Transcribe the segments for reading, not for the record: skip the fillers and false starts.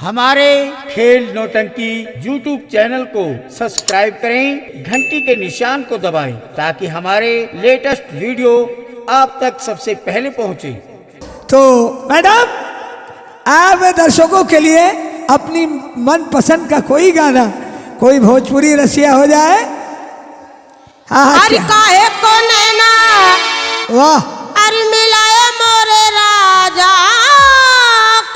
हमारे खेल नौटंकी YouTube चैनल को सब्सक्राइब करें, घंटी के निशान को दबाएं ताकि हमारे लेटेस्ट वीडियो आप तक सबसे पहले पहुंचे। तो मैडम, आप दर्शकों के लिए अपनी मनपसंद का कोई गाना, कोई भोजपुरी रसिया हो जाए। अरे काहे को नैना वाह, अरे मिलाया मोरे राजा,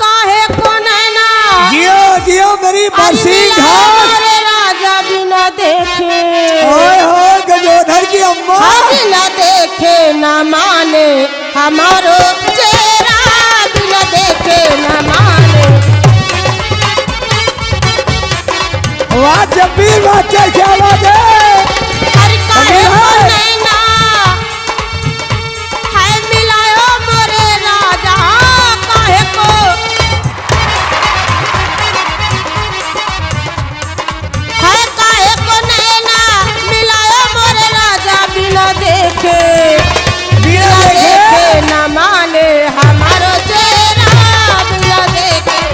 काहे को नैना जियो जियो मेरी बरसी घास, मोरे राजा बिना देखे, ओए हो गजोधर की अम्मा, बिना देखे न माने हमारो चेहरा, बिना देखे न माने। वाह जब्बीर, वाह क्या बात है। अरे काहे को नैना है मिलायो मोरे राजा, काहे को है, काहे को नैना मिलायो मोरे राजा, बिना देखे न माने हमारो चेहरा, बिना देखे।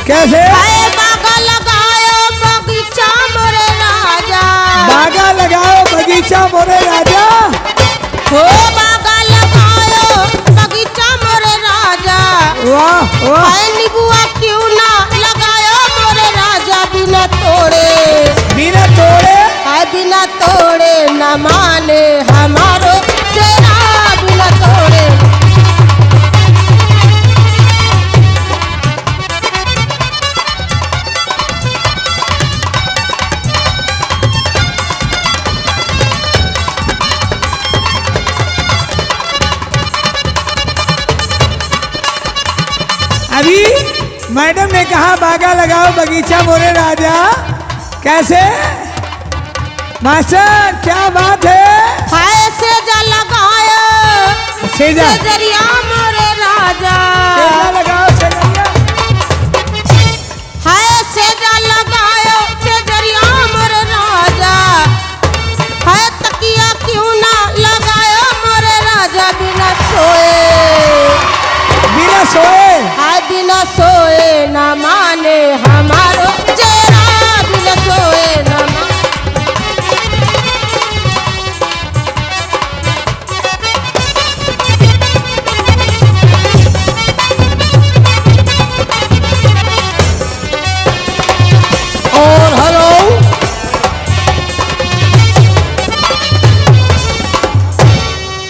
कैसे बागा लगायो बगीचा मोरे राजा, बागा लगाओ बगीचा मोरे राजा, हो बागा लगायो बगीचा मोरे राजा, वाह वाह, नीबुआ क्यों ना लगायो मोरे राजा, बिना तोड़े बिना तोड़े, बिना तोड़े न माने हमारो चेहरा, बिना तोड़े। अभी मैडम ने कहा बागा लगाओ बगीचा मोरे राजा, कैसे मास्टर, क्या बात है। हाय सेजा लगायो सेजा सेजरिया मोरे राजा, सेजा लगाओ सेजरिया, हाय सेजा लगायो सेजरिया मोरे राजा, हाय तकिया क्यों ना लगायो मोरे राजा, बिना सोए बिना सोए, हाय बिना सोए न माने हमारो चेहरा, बिना सोए न माने। और हेलो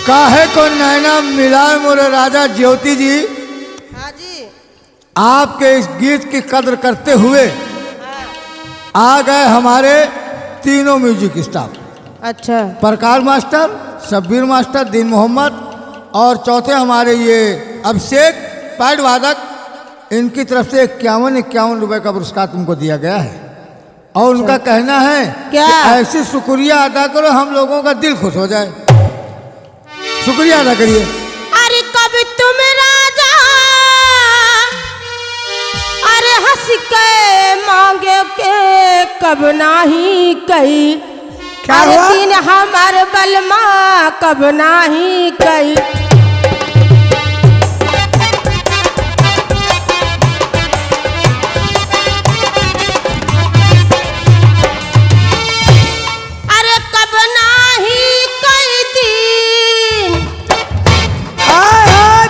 काहे को नैना मिलाए मोरे राजा ज्योति जी, हाँ जी, आपके इस गीत की कद्र करते हुए आ गए हमारे तीनों म्यूजिक स्टाफ, अच्छा प्रकाश मास्टर, शब्बीर मास्टर, दीन मोहम्मद और चौथे हमारे ये अभिषेक पैड वादक, इनकी तरफ से 51 रुपए का पुरस्कार तुमको दिया गया है। और उनका कहना है क्या? कि ऐसी शुक्रिया अदा करो हम लोगों का दिल खुश हो जाए। शुक्रिया अदा करिए। अरे कब तुम राजा, अरे हंस के मांगे के कब नाही कही, क्या अरे हुआ? दिन हमार बलमा कब नाही कही। अरे कब नाही कई दिन,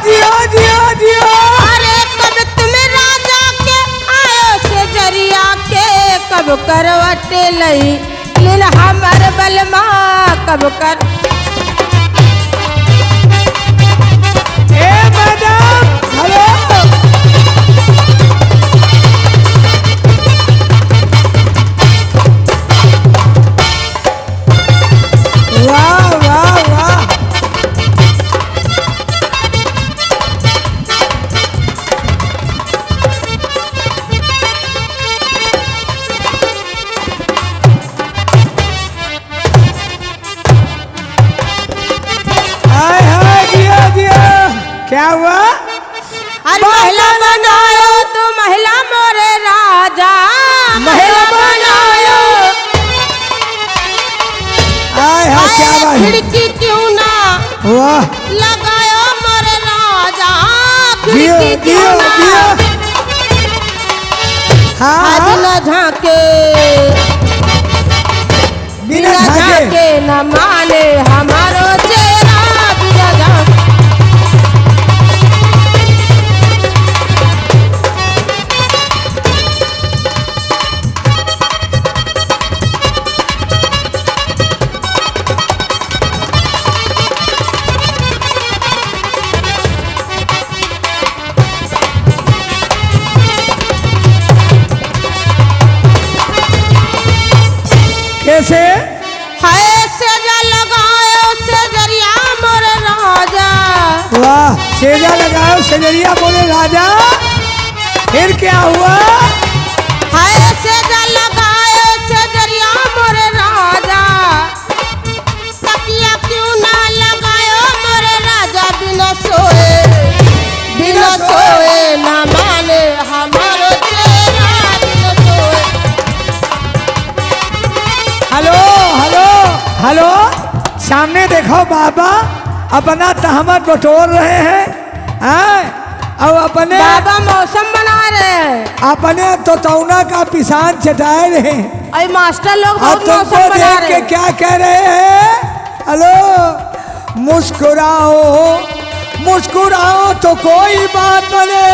जियो जियो जियो, अरे कब तुम राजा के आयो से जरिया के, कब करवट लई लिन हमर बलमा कब कर। ए मैडम, हेलो, वाह वाह वाह, खिड़की क्यों ना वाह लगायो मोरे राजा, जियो खिड़की क्यों जियो ना जियो। हाँ बिना झांके, बिना झांके न माने हमारो चेहरा, बिना झांके। कैसे? हाय सेजा लगायो सेजरिया मोरे राजा, वाह सेजा लगाओ सेजरिया बोले राजा। फिर क्या हुआ? हाय सेजा लगायो सेजरिया मोरे राजा, तकिया क्यों ना लगायो मोरे राजा, बिना सोए ना माने हमारो चेहरा, बिना सोए। हेलो हेलो हेलो, सामने देखो बाबा अपना तहमत बटोर रहे हैं, और अपने बाबा मौसम बना रहे हैं, अपने तो तौना का पिसान चटाए रहे हैं। और मास्टर लोग और बहुत तुमको मौसम बना देख रहे के हैं। क्या कह रहे हैं? हेलो मुस्कुराओ मुस्कुराओ तो कोई बात बने,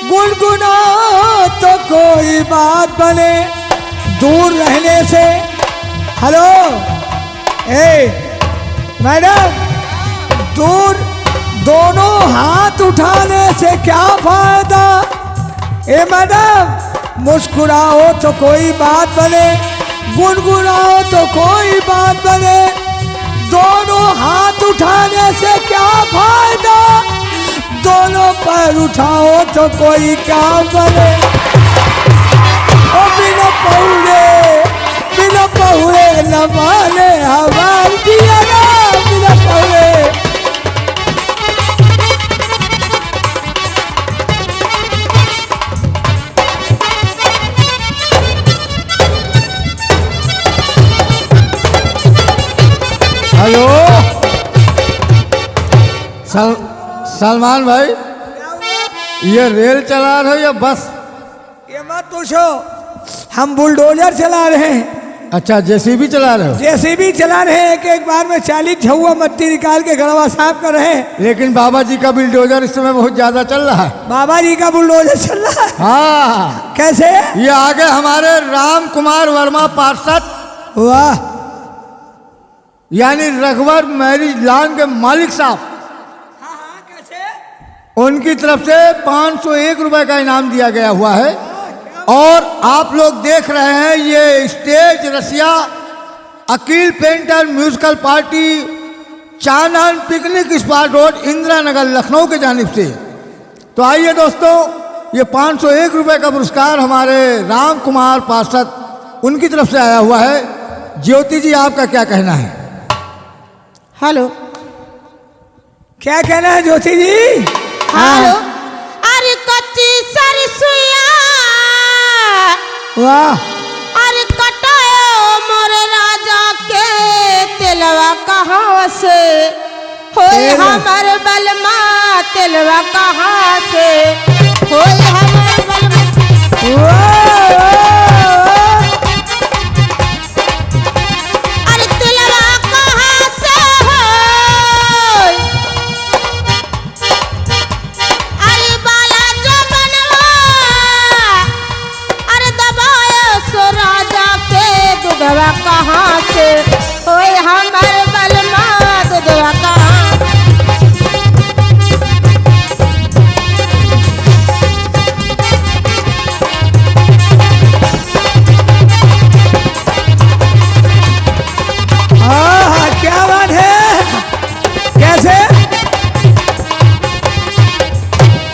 गुनगुनाओ तो कोई बात बने, दूर रहने से। हेलो मैडम, दूर दोनों हाथ उठाने से क्या फायदा? मैडम मुस्कुराओ तो कोई बात बने, गुनगुनाओ तो कोई बात बने, दोनों हाथ उठाने से क्या फायदा? दोनों पैर उठाओ तो कोई काम बने। ओ बिना पहुरे न माने हमार जिया, बिना पहुरे। हेलो सलमान भाई, ये रेल चला रहे हो या बस? ये मत पूछो, हम बुलडोजर चला रहे हैं। अच्छा जेसीबी चला रहे हो? जेसीबी चला रहे हैं, एक बार में 40 झुआ मट्टी निकाल के गड़वा साफ कर रहे हैं। लेकिन बाबा जी का बुलडोजर इस समय बहुत ज्यादा चल रहा है। बाबा जी का बुलडोजर चल रहा है? हाँ। कैसे? ये आगे हमारे राम कुमार वर्मा पार्षद, वाह, यानी रघुवर मैरिज लॉन के मालिक साहब, उनकी तरफ से 501 रुपए का इनाम दिया गया हुआ है। और आप लोग देख रहे हैं ये stage Rasiya Akeel painter musical party Chanan picnic spot road Indira Nagar Lucknow के जानिब से। तो आइए दोस्तों, ये 501 रुपए का पुरस्कार हमारे राम कुमार पार्षद उनकी तरफ से आया हुआ है। ज्योति जी आपका क्या कहना है? हेलो, क्या कहना है ज्योति जी? हेलो, अरे कच्ची सरसोया, वाह, अरे कटायो मोरे राजा के तेलवा कहाँ से, होए हमर बलमा तेलवा कहाँ से, होए हमर बलमा। अरे तेलवा कहाँ से होए, अरे बाला जो बनवा, अरे दबायो सो राजा के दूधवा कहाँ से, होए हमर बलमा दूधवा कहाँ। क्या बात है? कैसे?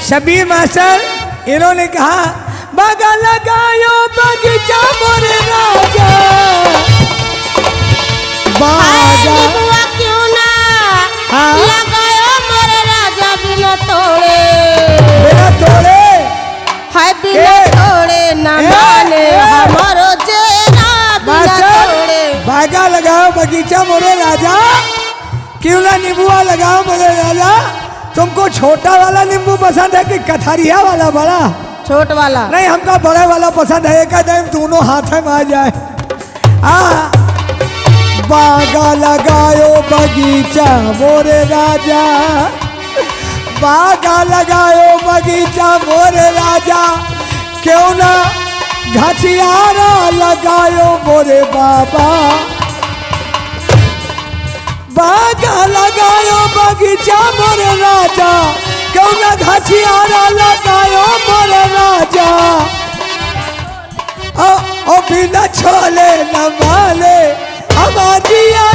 शबीर मास्टर इन्होंने कहा बागा लगायो बगीचा मोरे राजा, बागा बुआ क्यों ना हाँ? लगायो मोरे राजा बिना तोड़े, बिना तोड़े, हाय बिना तोड़े न माने हमारो जेरा, बिना मास्टर तोड़े। बागा लगाओ बगीचा मोरे राजा, क्यों ना नींबुआ लगाओ मेरे राजा। तुमको छोटा वाला नींबू पसंद है कि कथरिया वाला बड़ा? छोट वाला। नहीं, हमको बड़े वाला पसंद है, एक टाइम दोनों हाथ में आ जाए। बागा लगायो बगीचा मोरे राजा, बागा लगायो बगीचा मोरे राजा, क्यों ना घसियारा लगायो मोरे बाबा। बागा लगायो बगीचा मोरे राजा, क्यों ना घसियारा लगायो मोरे राजा। ओ बिना छोले न माले हमारिया